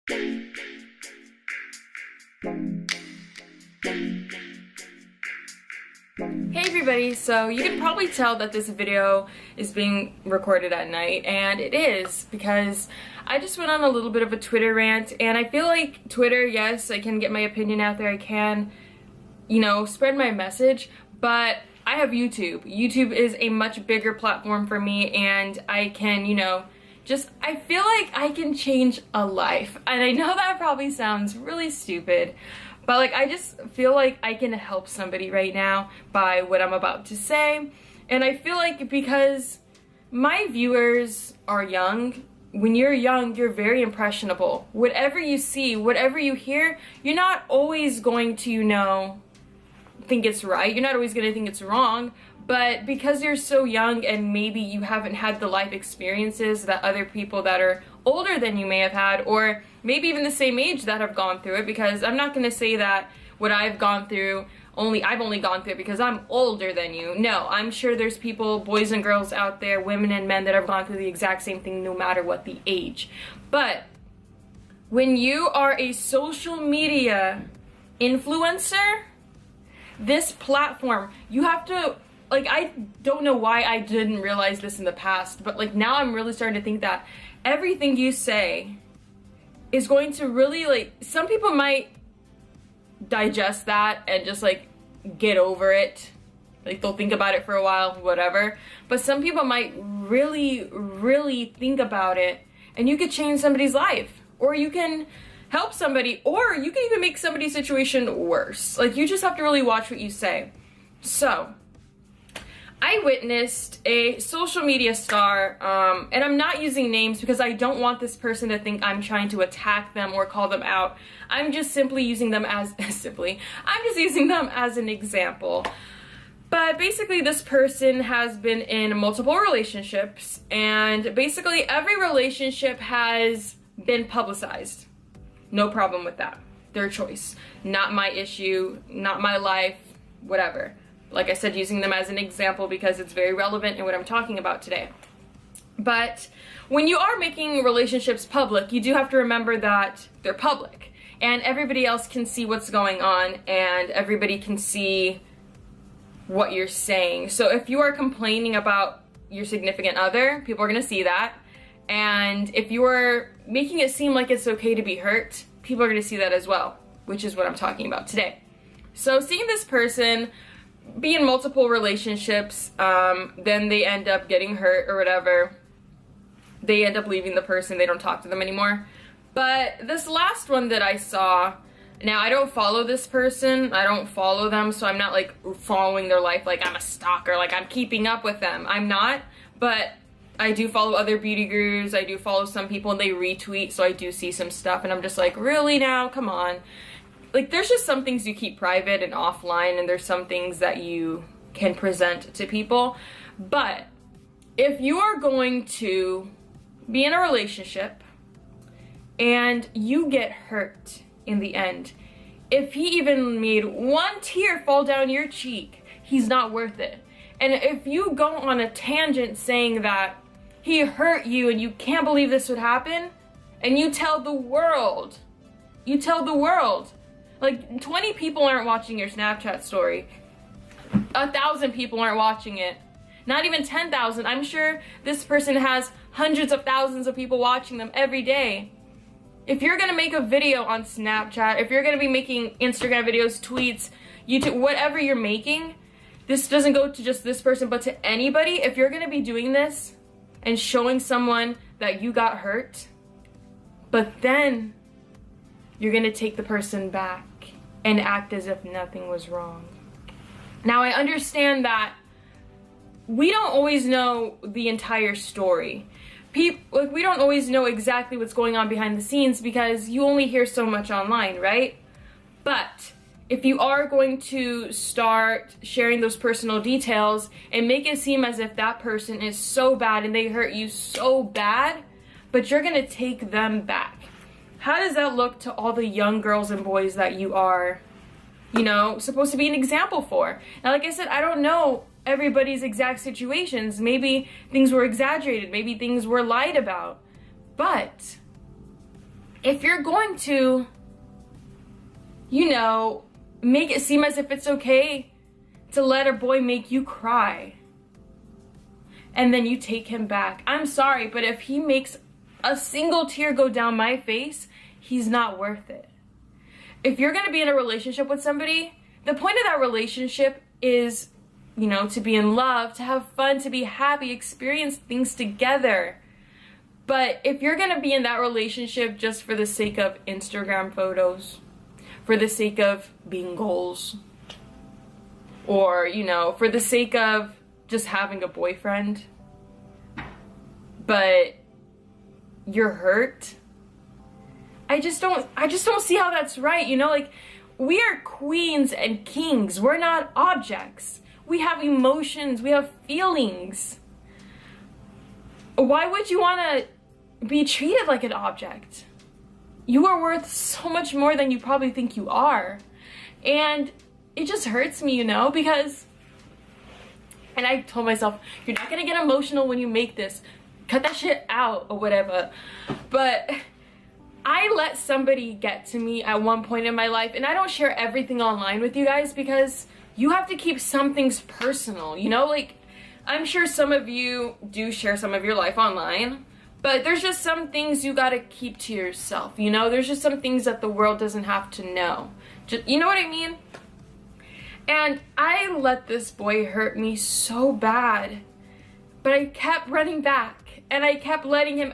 Hey everybody, so you can probably tell that this video is being recorded at night, and it is because I just went on a little bit of a Twitter rant, and I feel like Twitter, yes, I can get my opinion out there, I can, you know, spread my message, but I have YouTube. YouTube is a much bigger platform for me, and I can, you know, I feel like I can change a life. And I know that probably sounds really stupid, but like I just feel like I can help somebody right now by what I'm about to say. And I feel like because my viewers are young, when you're young, you're very impressionable. Whatever you see, whatever you hear, you're not always going to, you know, think it's right. You're not always going to think it's wrong. But because you're so young and maybe you haven't had the life experiences that other people that are older than you may have had, or maybe even the same age that have gone through it, because I'm not going to say that what I've gone through, I've only gone through it because I'm older than you. No, I'm sure there's people, boys and girls out there, women and men, that have gone through the exact same thing no matter what the age. But when you are a social media influencer, this platform, you have to, like, I don't know why I didn't realize this in the past, but like now I'm really starting to think that everything you say is going to really, like, some people might digest that and just like get over it. Like they'll think about it for a while, whatever. But some people might really, really think about it, and you could change somebody's life, or you can help somebody, or you can even make somebody's situation worse. Like, you just have to really watch what you say. So I witnessed a social media star, and I'm not using names because I don't want this person to think I'm trying to attack them or call them out. I'm just simply using them as, I'm just using them as an example. But basically this person has been in multiple relationships, and basically every relationship has been publicized. No problem with that. Their choice. Not my issue, not my life, whatever. Like I said, using them as an example because it's very relevant in what I'm talking about today. But when you are making relationships public, you do have to remember that they're public. And everybody else can see what's going on, and everybody can see what you're saying. So if you are complaining about your significant other, people are going to see that. And if you are making it seem like it's okay to be hurt, people are going to see that as well, which is what I'm talking about today. So seeing this person be in multiple relationships, then they end up getting hurt or whatever. They end up leaving the person, they don't talk to them anymore. But this last one that I saw, now I don't follow this person, I don't follow them, so I'm not like following their life like I'm a stalker, like I'm keeping up with them. I'm not, but I do follow other beauty gurus, I do follow some people and they retweet, so I do see some stuff and I'm just like, really now? Come on. Like, there's just some things you keep private and offline, and there's some things that you can present to people. But if you are going to be in a relationship and you get hurt in the end, if he even made one tear fall down your cheek, he's not worth it. And if you go on a tangent saying that he hurt you and you can't believe this would happen, and you tell the world, like 20 people aren't watching your Snapchat story, 1,000 people aren't watching it, not even 10,000. I'm sure this person has hundreds of thousands of people watching them every day. If you're gonna make a video on Snapchat, if you're gonna be making Instagram videos, tweets, YouTube, whatever you're making, this doesn't go to just this person, but to anybody. If you're gonna be doing this and showing someone that you got hurt, but then you're gonna take the person back and act as if nothing was wrong. Now, I understand that we don't always know the entire story. We don't always know exactly what's going on behind the scenes because you only hear so much online, right? But if you are going to start sharing those personal details and make it seem as if that person is so bad and they hurt you so bad, but you're gonna take them back, how does that look to all the young girls and boys that you are, you know, supposed to be an example for? Now, like I said, I don't know everybody's exact situations. Maybe things were exaggerated, maybe things were lied about, but if you're going to, you know, make it seem as if it's okay to let a boy make you cry, and then you take him back, I'm sorry, but if he makes a single tear go down my face, he's not worth it. If you're gonna be in a relationship with somebody, the point of that relationship is, you know, to be in love, to have fun, to be happy, experience things together. But if you're gonna be in that relationship just for the sake of Instagram photos, for the sake of being goals, or, you know, for the sake of just having a boyfriend, but you're hurt, I just don't see how that's right, you know? Like, we are queens and kings. We're not objects. We have emotions, we have feelings. Why would you want to be treated like an object? You are worth so much more than you probably think you are. And it just hurts me, you know, because, and I told myself, you're not gonna get emotional when you make this. Cut that shit out or whatever. But I let somebody get to me at one point in my life, and I don't share everything online with you guys because you have to keep some things personal, you know? Like, I'm sure some of you do share some of your life online, but there's just some things you gotta keep to yourself, you know? There's just some things that the world doesn't have to know. Just, you know what I mean? And I let this boy hurt me so bad, but I kept running back. And I kept letting him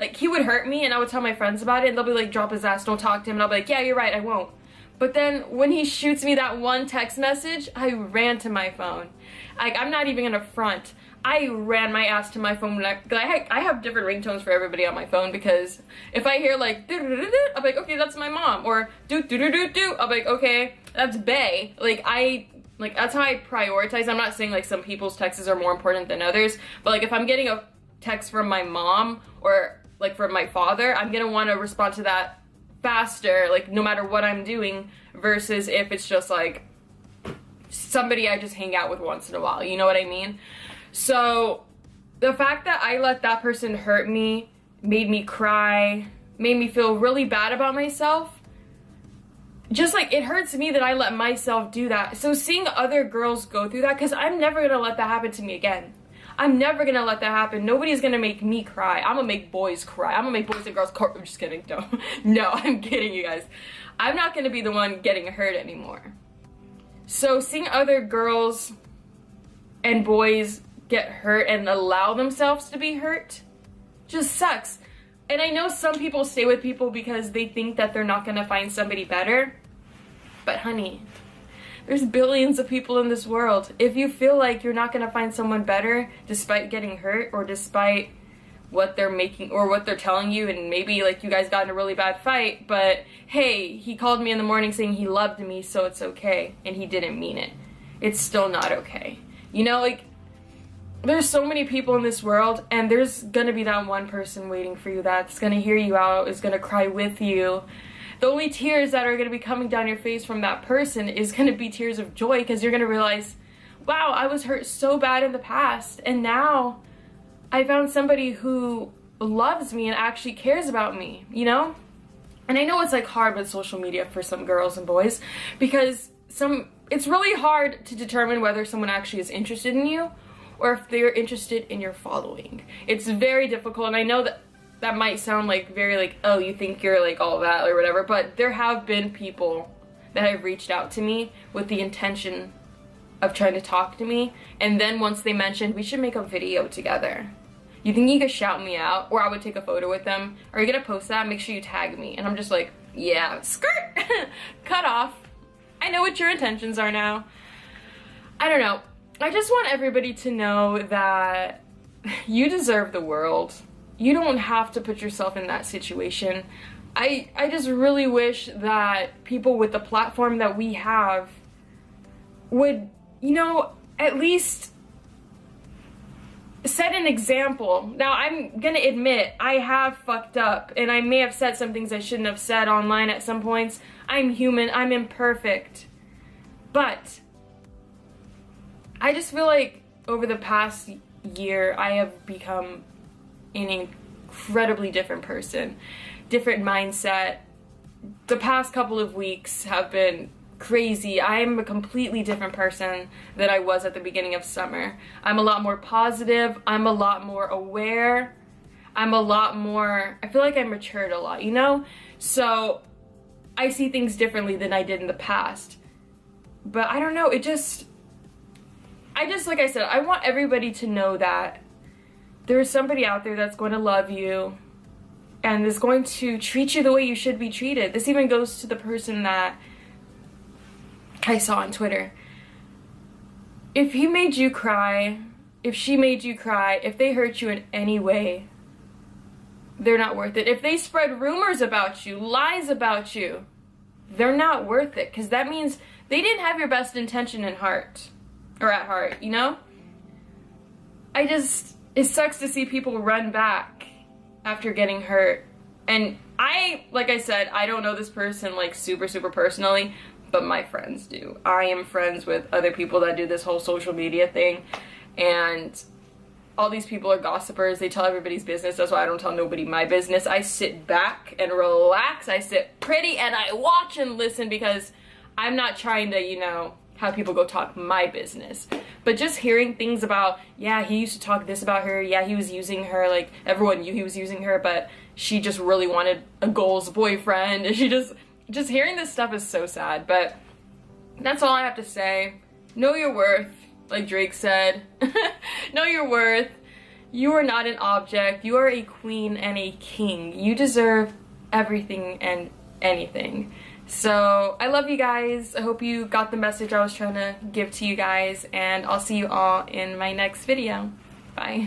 like, he would hurt me and I would tell my friends about it and they'll be like, drop his ass, don't talk to him. And I'll be like, yeah, you're right, I won't. But then when he shoots me that one text message, I ran to my phone. Like, I'm not even gonna front. I ran my ass to my phone. I have different ringtones for everybody on my phone, because if I hear like, I'll be like, okay, that's my mom. Or do, I'll be like, okay, that's bae. Like, that's how I prioritize. I'm not saying like some people's texts are more important than others, but like if I'm getting a text from my mom or like from my father, I'm gonna want to respond to that faster, like no matter what I'm doing, versus if it's just like somebody I just hang out with once in a while, you know what I mean? So the fact that I let that person hurt me, made me cry, made me feel really bad about myself. Just like, it hurts me that I let myself do that. So seeing other girls go through that, because I'm never gonna let that happen to me again. I'm never gonna let that happen. Nobody's gonna make me cry. I'm gonna make boys cry. I'm gonna make boys and girls cry. I'm just kidding. No, I'm kidding, you guys. I'm not gonna be the one getting hurt anymore. So seeing other girls and boys get hurt and allow themselves to be hurt just sucks. And I know some people stay with people because they think that they're not gonna find somebody better. But honey, there's billions of people in this world. If you feel like you're not gonna find someone better despite getting hurt, or despite what they're making or what they're telling you, and maybe like you guys got in a really bad fight, but hey, he called me in the morning saying he loved me, so it's okay, and he didn't mean it. It's still not okay. You know, like, there's so many people in this world, and there's gonna be that one person waiting for you that's gonna hear you out, is gonna cry with you. The only tears that are gonna be coming down your face from that person is gonna be tears of joy, because you're gonna realize, wow, I was hurt so bad in the past, and now I found somebody who loves me and actually cares about me, you know? And I know it's like hard with social media for some girls and boys, because it's really hard to determine whether someone actually is interested in you or if they're interested in your following. It's very difficult, and I know that might sound like very like, oh, you think you're like all that or whatever, but there have been people that have reached out to me with the intention of trying to talk to me, and then once they mentioned we should make a video together, you think you could shout me out, or I would take a photo with them, are you gonna post that? Make sure you tag me. And I'm just like, yeah, skirt. Cut off. I know what your intentions are now. I don't know. I just want everybody to know that you deserve the world. You don't have to put yourself in that situation. I just really wish that people with the platform that we have would, you know, at least set an example. Now, I'm gonna admit, I have fucked up, and I may have said some things I shouldn't have said online at some points. I'm human, I'm imperfect. But I just feel like over the past year, I have become an incredibly different person. different mindset. The past couple of weeks have been crazy. I am a completely different person than I was at the beginning of summer. I'm a lot more positive. I'm a lot more aware. I feel like I matured a lot, you know? So I see things differently than I did in the past. But I don't know, like I said, I want everybody to know that there is somebody out there that's going to love you and is going to treat you the way you should be treated. This even goes to the person that I saw on Twitter. If he made you cry, if she made you cry, if they hurt you in any way, they're not worth it. If they spread rumors about you, lies about you, they're not worth it, because that means they didn't have your best intention at heart, you know? It sucks to see people run back after getting hurt. And like I said, I don't know this person like super personally, but my friends do. I am friends with other people that do this whole social media thing, and all these people are gossipers. They tell everybody's business. That's why I don't tell nobody my business. I sit back and relax. I sit pretty and I watch and listen, because I'm not trying to, you know, have people go talk my business. But just hearing things about, yeah, he used to talk this about her. Yeah, he was using her. Like, everyone knew he was using her, but she just really wanted a goals boyfriend. And she just hearing this stuff is so sad. But that's all I have to say. Know your worth. Like Drake said, know your worth. You are not an object. You are a queen and a king. You deserve everything and anything. So I love you guys. I hope you got the message I was trying to give to you guys, and I'll see you all in my next video. Bye.